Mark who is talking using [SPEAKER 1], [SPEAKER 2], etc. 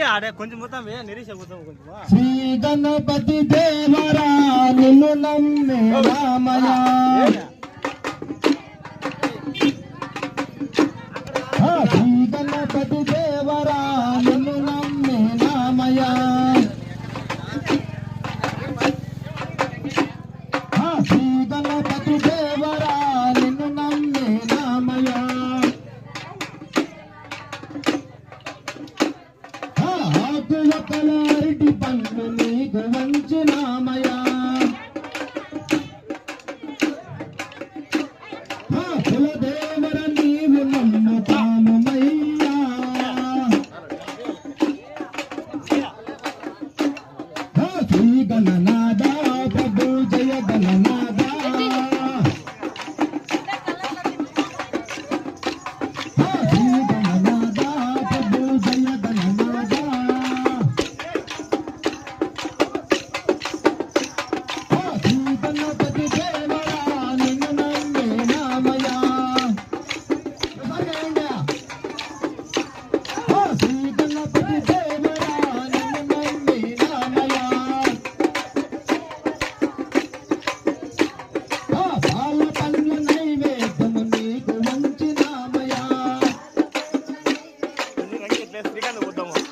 [SPEAKER 1] ఆడే కొంచెం మొత్తం నిరీక్ష కొంచెం
[SPEAKER 2] శ్రీ గణపతి దేవరా నిన్ను నమ్మే రామయ శ్రీ గణపతి దేవరా నిన్ను నమ్మే రామయ శ్రీ గణపతి దేవరా నిన్ను నమ్మే రామయ కలారెడ్డి పండ్లు నీకు వంచినామయా కులదేవర నీవు నమ్ముతామయ్యా శ్రీ గణనాథ ప్రభు జయ గణనాథ శ్రీ గణనాథ ప్రభు జయ గణనాథ గణపతి దేవరా నిన్ను నమ్మే రామయా శ్రీ గణపతి దేవరా నిన్ను నమ్మే రామయా పాల పండ్ల నైవేద్యము నీకు వంచినామయా
[SPEAKER 1] శ్రీకాంత్